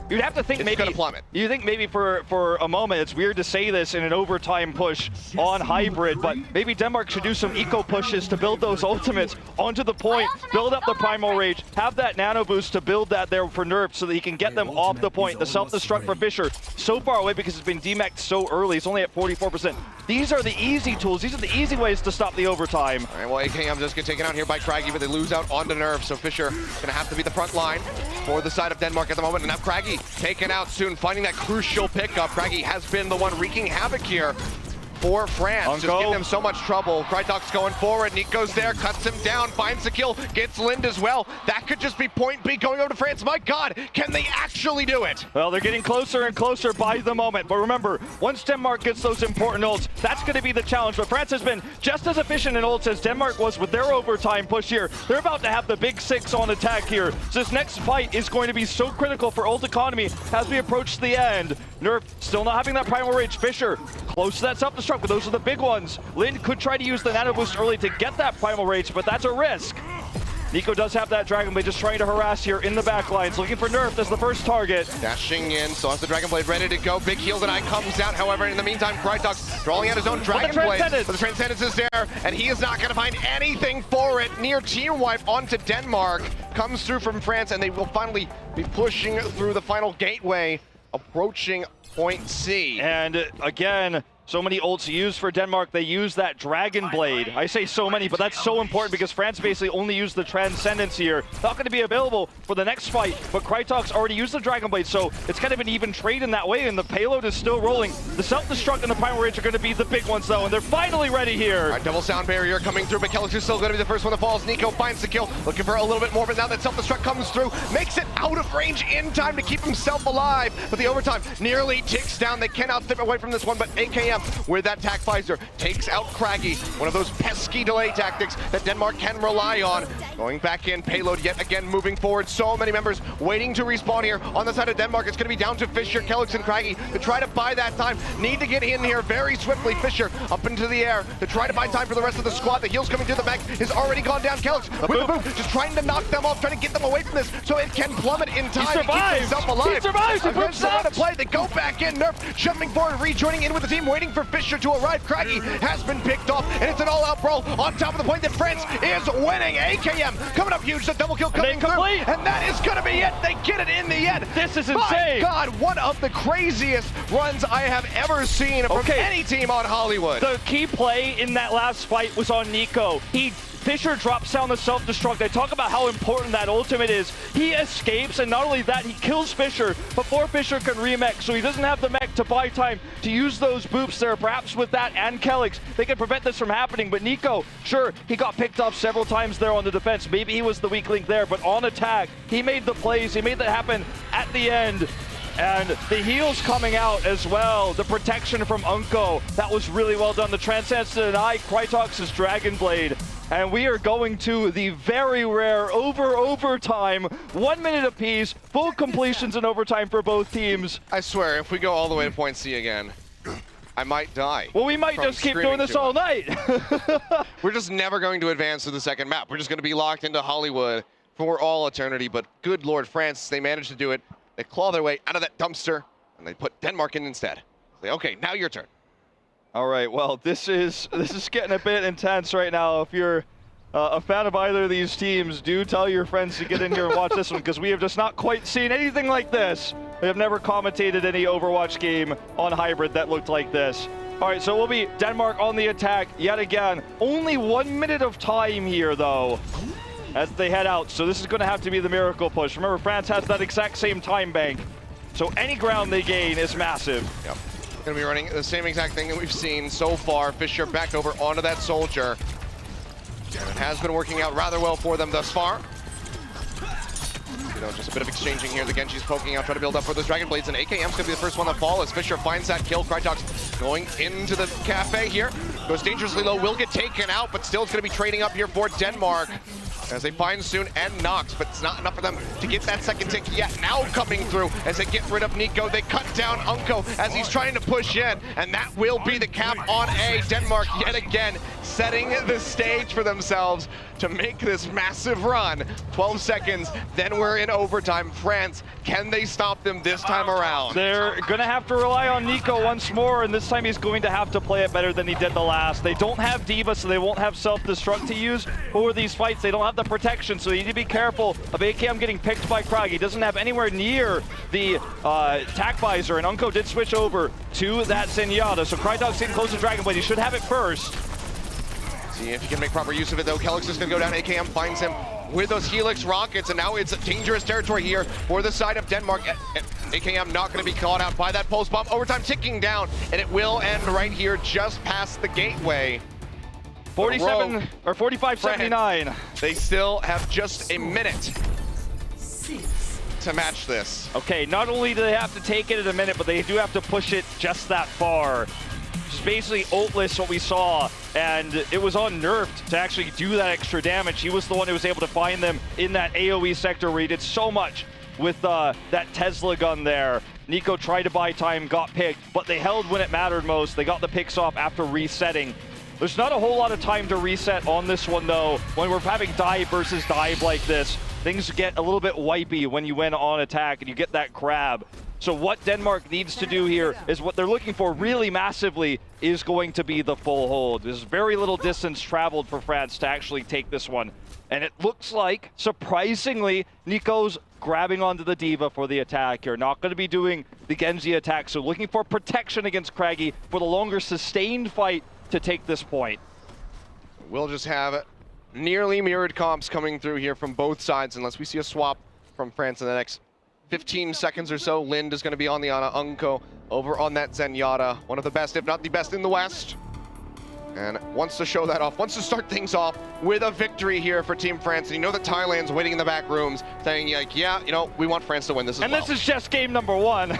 S2: you'd have to think
S1: it's
S2: maybe
S1: gonna plummet.
S2: You think maybe for a moment, it's weird to say this in an overtime push on hybrid, but maybe Denmark should do some eco pushes to build those ultimates onto the point, build up the Primal Rage, have that nano boost to build that there for Nerf so that he can get them off the point. The self-destruct for Fisher, so far away because it's been demeched so early. It's only at 44%. These are the easy tools. These are the easy ways to stop the overtime.
S1: All right, well, AKM just get taken out here by Craggy, but they lose out onto Nerf, so Fisher gonna have to be the front line for the side of Denmark at the moment. And now Craggy taken out soon, finding that crucial pickup. Craggy has been the one wreaking havoc here for France.
S2: Unko.
S1: Just getting them so much trouble. Krytok's going forward. Nico's there, cuts him down, finds the kill, gets Lind as well. That could just be point B going over to France. My God, can they actually do it?
S2: Well, they're getting closer and closer by the moment. But remember, once Denmark gets those important ults, that's going to be the challenge. But France has been just as efficient in ults as Denmark was with their overtime push here. They're about to have the big six on attack here. So this next fight is going to be so critical for ult economy as we approach the end. Nerf still not having that Primal Rage. Fisher close to that self-destruct, but those are the big ones. Lind could try to use the nano boost early to get that Primal Rage, but that's a risk. Nico does have that Dragon Blade, just trying to harass here in the back lines, looking for Nerf as the first target.
S1: Dashing in, so has the Dragon Blade ready to go. Big heal tonight comes out, however, in the meantime, Krytok drawing out his own Dragon Blade. But the Transcendence is there, and he is not going to find anything for it. Near team wipe onto Denmark. Comes through from France, and they will finally be pushing through the final gateway, approaching point C.
S2: And again, so many ults used for Denmark. They use that Dragon Blade. I say so many, but that's so important because France basically only used the Transcendence here. Not going to be available for the next fight, but Krytok's already used the Dragon Blade, so it's kind of an even trade in that way, and the payload is still rolling. The Self-Destruct and the Primal Rage are going to be the big ones, though, and they're finally ready here.
S1: All right, double sound barrier coming through, but Kellich is still going to be the first one that falls. Nico finds the kill, looking for a little bit more, but now that Self-Destruct comes through, makes it out of range in time to keep himself alive, but the overtime nearly ticks down. They cannot step away from this one, but AKM, with that tac visor, takes out Craggy, one of those pesky delay tactics that Denmark can rely on. Going back in, payload yet again moving forward. So many members waiting to respawn here. On the side of Denmark, it's going to be down to Fisher, Kellich, and Craggy to try to buy that time. Need to get in here very swiftly. Fisher up into the air to try to buy time for the rest of the squad. The heals coming to the back has already gone down. Kellich with the boot, just trying to knock them off, trying to get them away from this so it can plummet in time.
S2: He survives!
S1: Keep himself alive.
S2: He survives! He
S1: Against the run of play, they go back in. Nerf jumping forward, rejoining in with the team, waiting for Fisher to arrive. Craggy has been picked off, and it's an all-out brawl on top of the point that France is winning. AKM coming up huge, the double kill coming through, and that is going to be it. They get it in the end.
S2: This is
S1: My
S2: insane.
S1: God, one of the craziest runs I have ever seen from any team on Hollywood.
S2: The key play in that last fight was on Nico. Fisher drops down the self-destruct. They talk about how important that ultimate is. He escapes, and not only that, he kills Fisher before Fisher can remech, so he doesn't have the mech to buy time to use those boops there. Perhaps with that and Kellich, they can prevent this from happening. But Nico, sure, he got picked off several times there on the defense. Maybe he was the weak link there, but on attack, he made the plays. He made that happen at the end. And the heals coming out as well. The protection from Unko, that was really well done. The Transcendence to deny Krytok's Dragon Blade. And we are going to the very rare overtime, 1 minute apiece, full completions in overtime for both teams.
S1: I swear, if we go all the way to point C again, I might die.
S2: Well, we might just keep doing this all night.
S1: We're just never going to advance to the second map. We're just going to be locked into Hollywood for all eternity. But good Lord, France, they managed to do it. They claw their way out of that dumpster, and they put Denmark in instead. Okay, now your turn.
S2: All right, well, this is getting a bit intense right now. If you're a fan of either of these teams, do tell your friends to get in here and watch this one, because we have just not quite seen anything like this. We have never commentated any Overwatch game on Hybrid that looked like this. All right, so it will be Denmark on the attack yet again. Only 1 minute of time here, though, as they head out. So this is going to have to be the miracle push. Remember, France has that exact same time bank. So any ground they gain is massive.
S1: Yep. Going to be running the same exact thing that we've seen so far. Fisher back over onto that soldier. And it has been working out rather well for them thus far. You know, just a bit of exchanging here. The Genji's poking out, trying to build up for those Dragon Blades, and AKM's going to be the first one to fall as Fisher finds that kill. Krytox going into the cafe here. Goes dangerously low, will get taken out, but still it's going to be trading up here for Denmark as they find Soon and Nox, but it's not enough for them to get that second tick yet. Now coming through as they get rid of Nico, they cut down Unko as he's trying to push in, and that will be the cap on A. Denmark yet again setting the stage for themselves to make this massive run. 12 seconds, then we're in overtime. France, can they stop them this time around?
S2: They're going to have to rely on Nico once more, and this time he's going to have to play it better than he did the last. They don't have D.Va, so they won't have self-destruct to use for these fights. They don't have the protection, so you need to be careful of AKM getting picked by Krag. He doesn't have anywhere near the tack visor, and Unko did switch over to that Zenyatta, so Krytox getting close to Dragon Blade. He should have it first.
S1: See if he can make proper use of it, though. Kelix is going to go down. AKM finds him with those Helix rockets, and now it's dangerous territory here for the side of Denmark. AKM not going to be caught out by that pulse bomb. Overtime ticking down, and it will end right here just past the gateway.
S2: 47 or 45-79.
S1: They still have just a minute to match this.
S2: Okay, not only do they have to take it in a minute, but they do have to push it just that far. Just basically ultless what we saw, and it was on Nerfed to actually do that extra damage. He was the one who was able to find them in that AoE sector where he did so much with that Tesla gun there. Nico tried to buy time, got picked, but they held when it mattered most. They got the picks off after resetting. There's not a whole lot of time to reset on this one, though. When we're having dive versus dive like this, things get a little bit wipey when you win on attack and you get that grab. So what Denmark needs to do here is what they're looking for really massively is going to be the full hold. There's very little distance traveled for France to actually take this one. And it looks like, surprisingly, Nico's grabbing onto the D.Va for the attack here. Not going to be doing the Genji attack, so looking for protection against Craggy for the longer sustained fight to take this point.
S1: We'll just have nearly mirrored comps coming through here from both sides unless we see a swap from France in the next 15 seconds or so. Lind is going to be on the Ana. Unko over on that Zenyatta. One of the best, if not the best in the West. And wants to show that off, wants to start things off with a victory here for Team France. And you know that Thailand's waiting in the back rooms saying, like, yeah, you know, we want France to win this as well.
S2: And this is just game number one.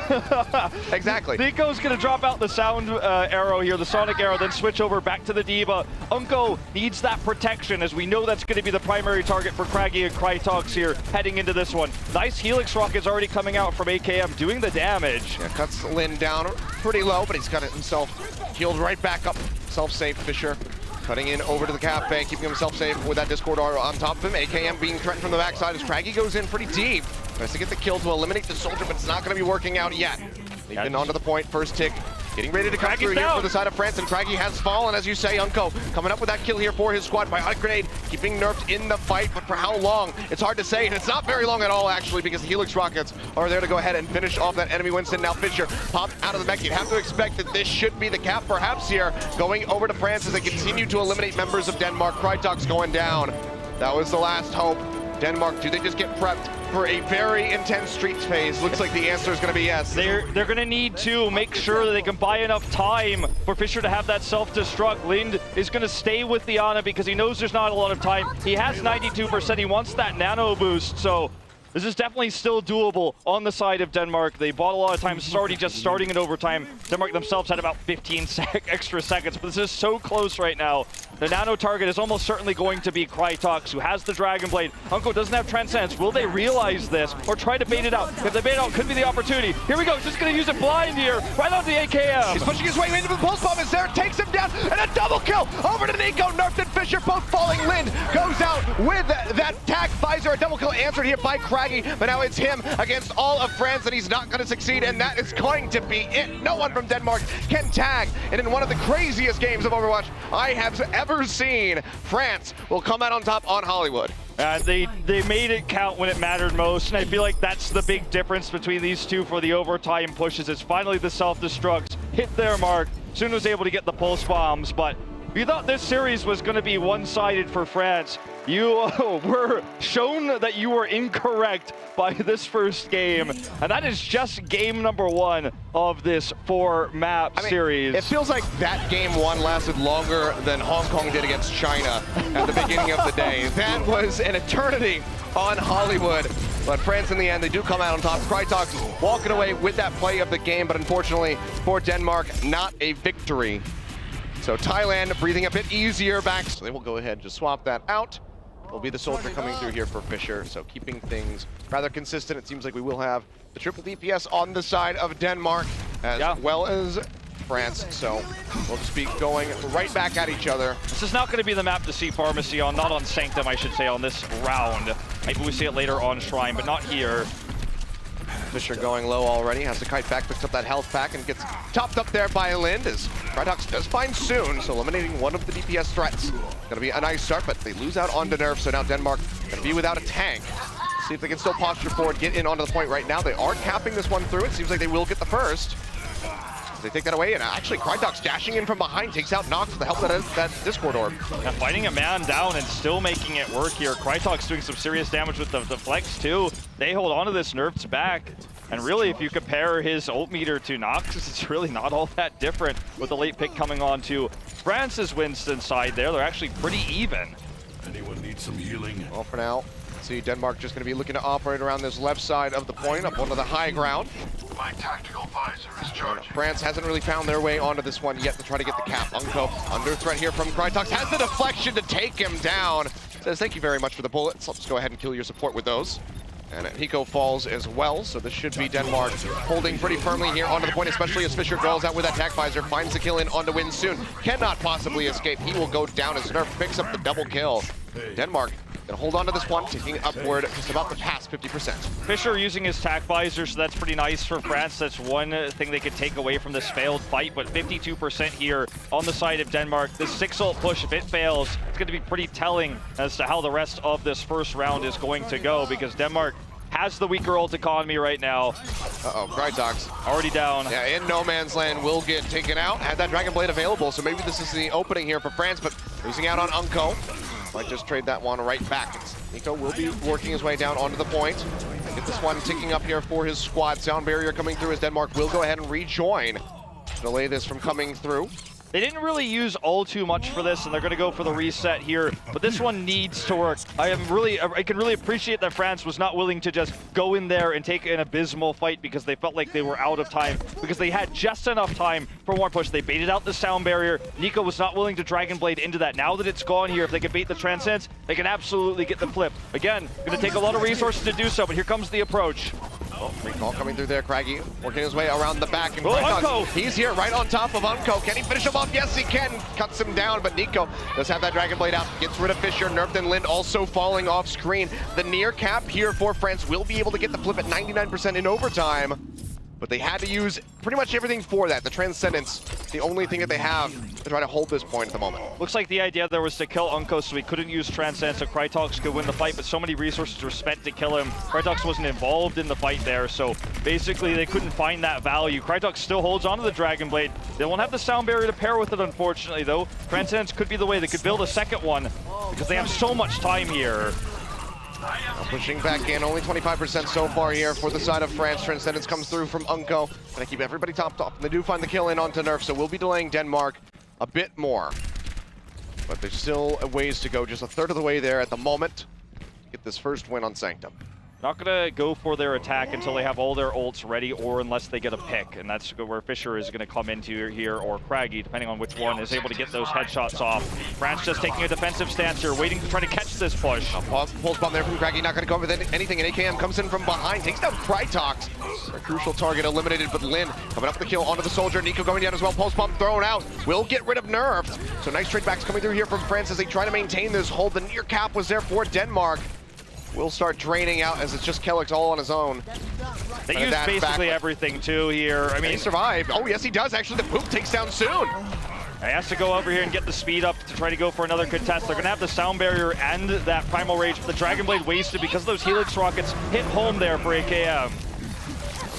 S1: Exactly.
S2: Nico's going to drop out the sound arrow here, the sonic arrow, then switch over back to the D.Va. Unko needs that protection, as we know that's going to be the primary target for Craggy and Krytox here heading into this one. Nice Helix rockets already coming out from AKM, doing the damage.
S1: Yeah, cuts Lin down pretty low, but he's got it himself healed right back up. Self-safe, Fisher cutting in over to the cafe, keeping himself safe with that Discord R on top of him. AKM being threatened from the backside as Craggy goes in pretty deep. Tries to get the kill to eliminate the soldier, but it's not going to be working out yet. They've been onto the point, first tick. Getting ready to come through here for the side of France, and Craggy has fallen, as you say. Unko coming up with that kill here for his squad. Bionic Grenade keeping nerfed in the fight, but for how long? It's hard to say, and it's not very long at all, actually, because the Helix rockets are there to go ahead and finish off that enemy Winston. Now Fisher popped out of the mech. You'd have to expect that this should be the cap, perhaps, here, going over to France as they continue to eliminate members of Denmark. Krytox going down. That was the last hope. Denmark, do they just get prepped for a very intense streets phase? Looks like the answer is going to be yes. They're
S2: going to need to make sure that they can buy enough time for Fisher to have that self-destruct. Lind is going to stay with the Ana because he knows there's not a lot of time. He has 92%. He wants that nano boost, so this is definitely still doable on the side of Denmark. They bought a lot of time, already just starting in overtime. Denmark themselves had about 15 extra seconds, but this is so close right now. The nano target is almost certainly going to be Krytox, who has the Dragon Blade. Unko doesn't have Transcendence. Will they realize this or try to bait it out? If they bait it out, could be the opportunity. Here we go, just going to use it blind here, right on the AKM.
S1: He's pushing his way into the pulse bomb. Is there, takes him down, and a double kill over to Nico. Nerfed and Fisher both falling. Lind goes out with that tack visor. A double kill answered here by Craggy, but now it's him against all of France, and he's not going to succeed, and that is going to be it. No one from Denmark can tag, and in one of the craziest games of Overwatch I have ever seen, France will come out on top on Hollywood.
S2: They made it count when it mattered most, and I feel like that's the big difference between these two for the overtime pushes. It's finally the self-destructs hit their mark, Soon was able to get the pulse bombs, but we thought this series was going to be one-sided for France. You were shown that you were incorrect by this first game, and that is just game number 1 of this 4-map series.
S1: It feels like that game 1 lasted longer than Hong Kong did against China at the beginning of the day. That was an eternity on Hollywood. But France, in the end, they do come out on top. Krytox walking away with that play of the game, but unfortunately for Denmark, not a victory. So Thailand breathing a bit easier back. So they will go ahead and just swap that out. Will be the soldier coming through here for Fischer. So keeping things rather consistent. It seems like we will have the triple DPS on the side of Denmark as well as France. So we'll just be going right back at each other.
S2: This is not going to be the map to see Pharmacy on, not on Sanctum, I should say, on this round. Maybe we see it later on Shrine, but not here.
S1: Fischer going low already, has to kite back, picks up that health pack, and gets topped up there by Lind as Krytox does find Soon, so eliminating one of the DPS threats. Gonna be a nice start, but they lose out on Nerf, so now Denmark gonna be without a tank. See if they can still posture forward, get in onto the point right now. They are capping this one through. It seems like they will get the first. They take that away, and actually Krytox dashing in from behind, takes out Nox with the help of that Discord orb.
S2: Yeah, fighting a man down and still making it work here. Krytox doing some serious damage with the flex too. They hold on to this Nerf's back. And really, if you compare his ult meter to Nox, it's really not all that different with the late pick coming on to France's Winston side there. They're actually pretty even.
S3: Anyone need some healing?
S1: Well, for now, see Denmark just going to be looking to operate around this left side of the point, up onto the high ground.
S3: My tactical visor is charging.
S1: France hasn't really found their way onto this one yet to try to get the cap. Unco under threat here from Krytox, has the deflection to take him down. Says, thank you very much for the bullets. Let's go ahead and kill your support with those. And Hiko falls as well, so this should be Denmark holding pretty firmly here onto the point, especially as Fischer draws out with that tac visor, finds the kill in onto Win Soon. Cannot possibly escape. He will go down as Nerf picks up the double kill. Denmark gonna hold on to this one, ticking upward just about the past 50%.
S2: Fischer using his tac visor, so that's pretty nice for France. That's one thing they could take away from this failed fight, but 52% here on the side of Denmark. This 6 ult push, if it fails, it's going to be pretty telling as to how the rest of this first round is going to go, because Denmark has the weaker ult economy right now.
S1: Uh-oh, Krytox
S2: already down.
S1: Yeah, in no man's land, will get taken out. Had that Dragon Blade available, so maybe this is the opening here for France, but losing out on Unco. Might just trade that one right back. Nico will be working his way down onto the point. Get this one ticking up here for his squad. Sound barrier coming through as Denmark will go ahead and rejoin. Delay this from coming through.
S2: They didn't really use all too much for this, and they're going to go for the reset here. But this one needs to work. I can really appreciate that France was not willing to just go in there and take an abysmal fight because they felt like they were out of time, because they had just enough time for one push. They baited out the sound barrier. Nico was not willing to Dragon Blade into that. Now that it's gone here, if they can bait the Transcends, they can absolutely get the flip. Again, going to take a lot of resources to do so, but here comes the approach.
S1: Oh, recall coming through there. Craggy working his way around the back. And
S2: Unco!
S1: He's here right on top of Unco. Can he finish him off? Yes, he can. Cuts him down, but Nico does have that Dragon Blade out. Gets rid of Fischer. Nerfed and Lind also falling off screen. The near cap here for France will be able to get the flip at 99% in overtime. But they had to use pretty much everything for that. The Transcendence, the only thing that they have to try to hold this point at the moment.
S2: Looks like the idea there was to kill Unco, so he couldn't use Transcendence, so Krytox could win the fight, but so many resources were spent to kill him. Krytox wasn't involved in the fight there, so basically they couldn't find that value. Krytox still holds onto the Dragon Blade. They won't have the sound barrier to pair with it, unfortunately, though. Transcendence could be the way. They could build a second one, because they have so much time here.
S1: Now pushing back in, only 25% so far here for the side of France. Transcendence comes through from Unco. Gonna keep everybody topped off. They do find the kill in onto Nerf, so we'll be delaying Denmark a bit more. But there's still a ways to go, just a third of the way there at the moment. Get this first win on Sanctum.
S2: Not gonna go for their attack until they have all their ults ready, or unless they get a pick, and that's where Fischer is gonna come into here, or Craggy, depending on which one is able to get those headshots off. France just taking a defensive stance here, waiting to try to catch this push.
S1: Pulse bomb there from Craggy, not gonna go with anything, and AKM comes in from behind, takes down Krytox. A crucial target eliminated, but Lind coming up the kill onto the soldier. Nico going down as well, pulse bomb thrown out, will get rid of Nerfed. So nice trade backs coming through here from France as they try to maintain this hold. The near cap was there for Denmark. Will start draining out as it's just Kellex all on his own.
S2: They use basically everything too here. I mean,
S1: he survived. Oh yes, he does. Actually, the poop takes down Soon.
S2: He has to go over here and get the speed up to try to go for another contest. They're gonna have the sound barrier and that primal rage, but the Dragon Blade wasted because those Helix rockets hit home there for AKM.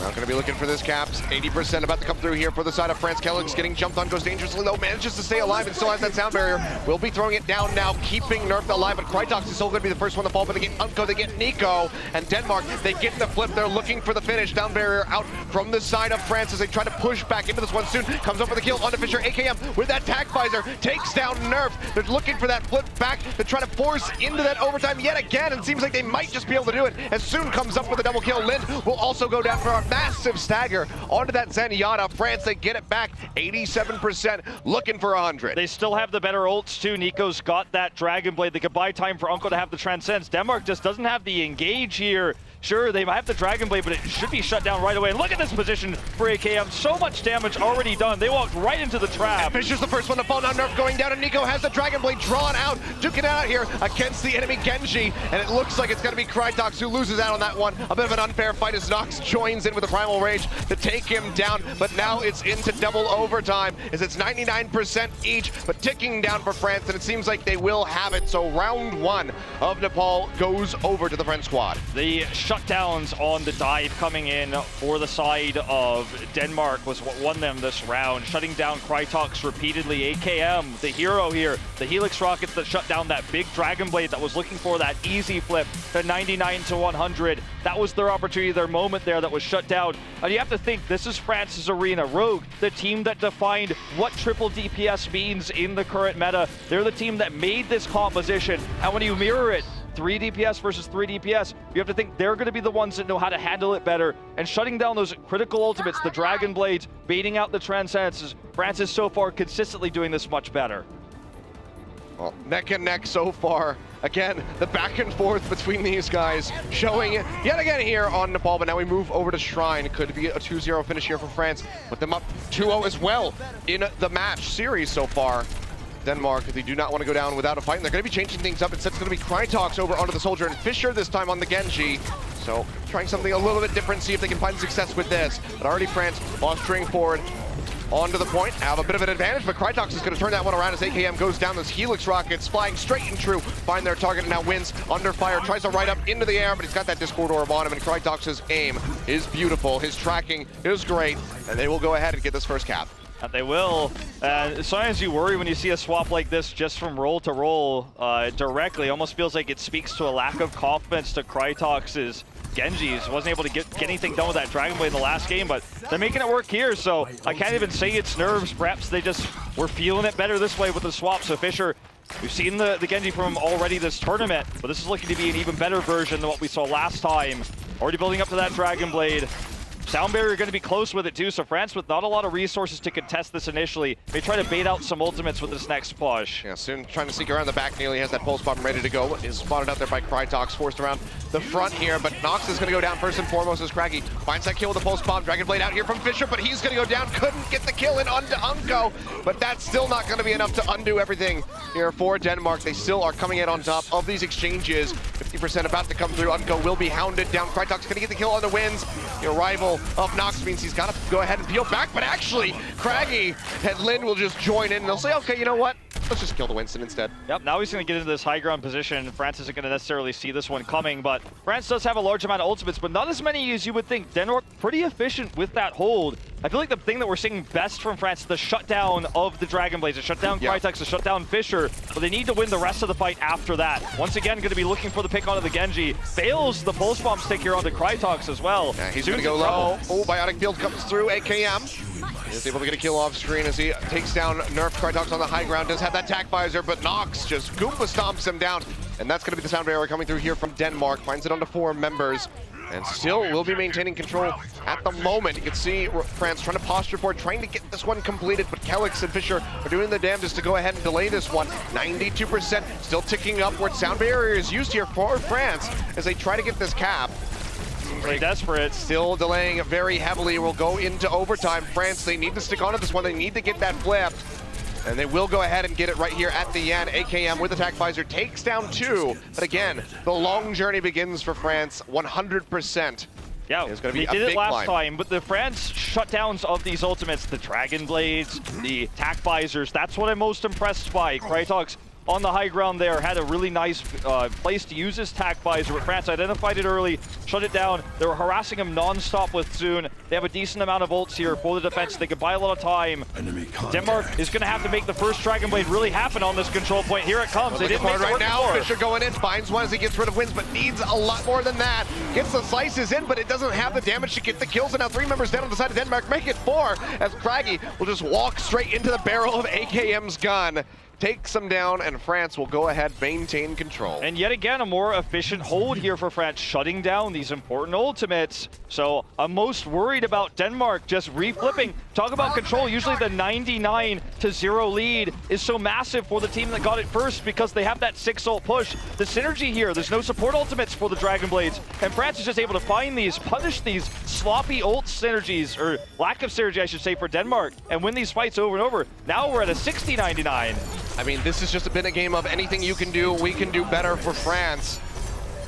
S1: Now going to be looking for this caps. 80% about to come through here for the side of France. Kellick's getting jumped on, goes dangerously low, manages to stay alive and still has that sound barrier. Will be throwing it down now, keeping Nerf alive, but Krytox is still going to be the first one to fall, but they get Unko, they get Nico, and Denmark, they get the flip. They're looking for the finish. Down barrier out from the side of France as they try to push back into this one soon. Comes up with a kill onto Fisher. AKM with that tag visor takes down Nerf. They're looking for that flip back to try to force into that overtime yet again, and seems like they might just be able to do it. As soon comes up with a double kill. Lind will also go down for a massive stagger onto that Zenyatta. France, they get it back 87%, looking for 100.
S2: They still have the better ults too. Nico's got that Dragon Blade. They could buy time for Unko to have the Transcends. Denmark just doesn't have the engage here. Sure, they might have the Dragon Blade, but it should be shut down right away. Look at this position for AKM. So much damage already done. They walked right into the trap.
S1: Fisher's the first one to fall down. Nerf going down, and Nico has the Dragon Blade drawn out, duking it out here against the enemy Genji, and it looks like it's going to be Krytox who loses out on that one. A bit of an unfair fight as Nox joins in with the Primal Rage to take him down, but now it's into double overtime as it's 99% each, but ticking down for France, and it seems like they will have it. So round one of Nepal goes over to the French squad.
S2: The shutdowns on the dive coming in for the side of Denmark was what won them this round, shutting down Krytox repeatedly. AKM, the hero here, the Helix rockets that shut down that big Dragon Blade that was looking for that easy flip to 99 to 100. That was their opportunity, their moment there that was shut down. And you have to think, this is France's arena. Rogue, the team that defined what triple DPS means in the current meta. They're the team that made this composition. And when you mirror it, 3 DPS versus 3 DPS, you have to think they're going to be the ones that know how to handle it better, and shutting down those critical ultimates, the Dragon Blades, baiting out the Transcendences. France is so far consistently doing this much better.
S1: Well, neck and neck so far. Again, the back and forth between these guys showing it yet again here on Nepal, but now we move over to Shrine. Could be a 2-0 finish here for France. Put them up 2-0 as well in the match series so far. Denmark, they do not want to go down without a fight, and they're going to be changing things up. Instead, it's going to be Krytox over onto the Soldier, and Fisher this time on the Genji. So, trying something a little bit different, see if they can find success with this. But already France posturing forward onto the point, have a bit of an advantage, but Krytox is going to turn that one around as AKM goes down. Those Helix rockets flying straight and true, find their target, and now wins under fire, tries to ride up into the air, but he's got that Discord orb on him, and Krytox's aim is beautiful. His tracking is great, and they will go ahead and get this first cap.
S2: They will. Sometimes you worry when you see a swap like this just from roll to roll directly. Almost feels like it speaks to a lack of confidence to Krytox's Genjis. Wasn't able to get anything done with that Dragon Blade in the last game, but they're making it work here, so I can't even say it's nerves. Perhaps they just were feeling it better this way with the swap. So Fisher, we've seen the Genji from already this tournament, but this is looking to be an even better version than what we saw last time. Already building up to that Dragon Blade. Sound barrier going to be close with it too, so France with not a lot of resources to contest this initially. They try to bait out some ultimates with this next push.
S1: Yeah, soon trying to sneak around the back. Nearly has that pulse bomb ready to go. Is spotted out there by Krytox, forced around the front here, but Nox is going to go down first and foremost as Craggy finds that kill with the pulse bomb. Dragon Blade out here from Fisher, but he's going to go down. Couldn't get the kill in onto Unko, but that's still not going to be enough to undo everything here for Denmark. They still are coming in on top of these exchanges. 50% about to come through. Unko will be hounded down. Krytox going to get the kill on the wins. The arrival of Nox means he's got to go ahead and peel back, but actually, Craggy and Lind will just join in and they'll say, okay, you know what? Let's just kill the Winston instead.
S2: Yep, now he's going to get into this high ground position. France isn't going to necessarily see this one coming, but France does have a large amount of ultimates, but not as many as you would think. Denmark pretty efficient with that hold. I feel like the thing that we're seeing best from France is the shutdown of the Dragon Blades, the shutdown Krytox, the shutdown Fisher, but they need to win the rest of the fight after that. Once again, going to be looking for the pick onto the Genji. Fails the pulse bomb stick here onto Krytox as well.
S1: Yeah, he's going to go low. Oh, Biotic Field comes through. AKM is able to get a kill off screen as he takes down Nerf. Krytox on the high ground, does have that tack visor, but Nox just Goomba stomps him down. And that's going to be the sound barrier coming through here from Denmark. Finds it onto 4 members. And still will be maintaining control at the moment. You can see France trying to posture forward, trying to get this one completed, but Kelix and Fisher are doing the damnedest to go ahead and delay this one. 92% still ticking upward. Sound barrier is used here for France as they try to get this cap.
S2: Pretty desperate.
S1: Still delaying very heavily. We'll go into overtime. France, they need to stick onto this one. They need to get that flip. And they will go ahead and get it right here at the end. AKM with attack visor takes down 2. But again, the long journey begins for France. 100%.
S2: Yeah,
S1: it's going to be
S2: they did it last
S1: climb.
S2: time, but the France shutdowns of these ultimates, the Dragon Blades, the attack visors, that's what I'm most impressed by. Krytox on the high ground there. Had a really nice place to use his tac visor, but France identified it early, shut it down. They were harassing him non-stop with Soon. They have a decent amount of ults here for the defense. They can buy a lot of time. Denmark is going to have to make the first Dragon Blade really happen on this control point. Here it comes. They didn't make it
S1: right
S2: work
S1: now.
S2: before.
S1: Fisher going in, finds one as he gets rid of wins, but needs a lot more than that. Gets the slices in, but it doesn't have the damage to get the kills. And now 3 members down on the side of Denmark, make it 4, as Craggy will just walk straight into the barrel of AKM's gun. Takes them down, and France will go ahead, maintain control.
S2: And yet again, a more efficient hold here for France, shutting down these important ultimates. So I'm most worried about Denmark just reflipping. Talk about control. Usually the 99-0 lead is so massive for the team that got it first because they have that 6 ult push. The synergy here, there's no support ultimates for the Dragon Blades, and France is just able to find these, punish these sloppy ult synergies, or lack of synergy, I should say, for Denmark, and win these fights over and over. Now we're at a 60-99.
S1: I mean, this has just been a game of anything you can do, we can do better for France.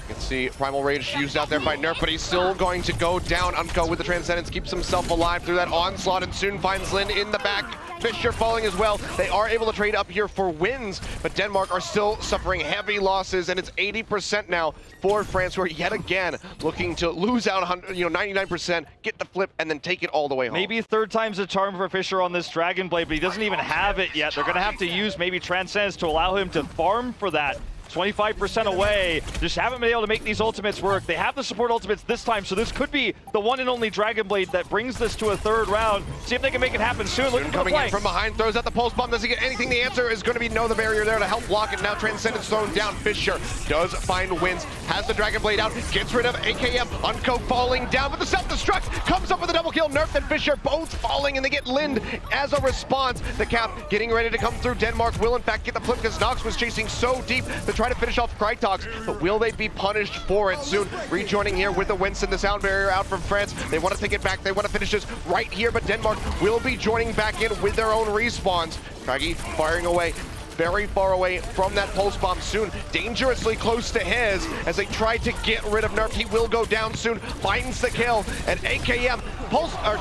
S1: You can see Primal Rage used out there by Nerf, but he's still going to go down. Unco with the Transcendence keeps himself alive through that onslaught, and soon finds Lin in the back. Fisher falling as well. They are able to trade up here for wins, but Denmark are still suffering heavy losses, and it's 80% now for France, who are yet again looking to lose out 99%, get the flip, and then take it all the way home.
S2: Maybe third time's a charm for Fisher on this Dragon Blade, but he doesn't even have it yet. They're going to have to use maybe Transcendence to allow him to farm for that. 25% away, just haven't been able to make these ultimates work. They have the support ultimates this time, so this could be the one and only Dragon Blade that brings this to a third round. See if they can make it happen soon. Looking
S1: coming in from behind, throws out the pulse bomb. Does he get anything? The answer is going to be no. The barrier there to help block it. Now Transcendence thrown down. Fisher does find wins, has the Dragon Blade out, gets rid of AKM. Unco falling down, but the self-destruct comes up with a double kill. Nerf and Fisher both falling, and they get Lind as a response. The cap getting ready to come through. Denmark will in fact get the flip because Nox was chasing so deep to try to finish off Krytox, but will they be punished for it soon? Rejoining here with the Winston, the sound barrier out from France. They want to take it back. They want to finish this right here, but Denmark will be joining back in with their own respawns. Craggy firing away. Very far away from that pulse bomb soon. Dangerously close to his as they try to get rid of Nerf. He will go down soon. Finds the kill. And AKM,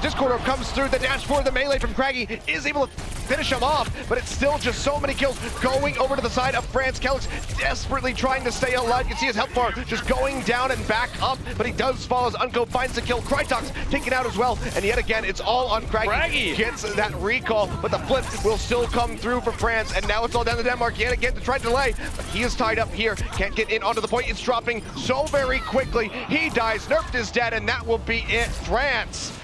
S1: Discord Orb comes through the dash for the melee from Craggy. Is able to finish him off, but it's still just so many kills going over to the side of France. Kelix desperately trying to stay alive. You can see his health bar just going down and back up, but he does fall as Unco finds the kill. Krytox taken out as well. And yet again, it's all on Craggy.
S2: Craggy
S1: gets that recall, but the flip will still come through for France. And now it's all down to Denmark yet again to try to delay, but he is tied up here. Can't get in onto the point. It's dropping so very quickly. He dies. Nerf is dead, and that will be it. France,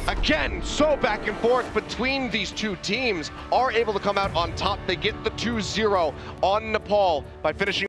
S1: again, so back and forth between these two teams, are able to come out on top. They get the 2-0 on Nepal by finishing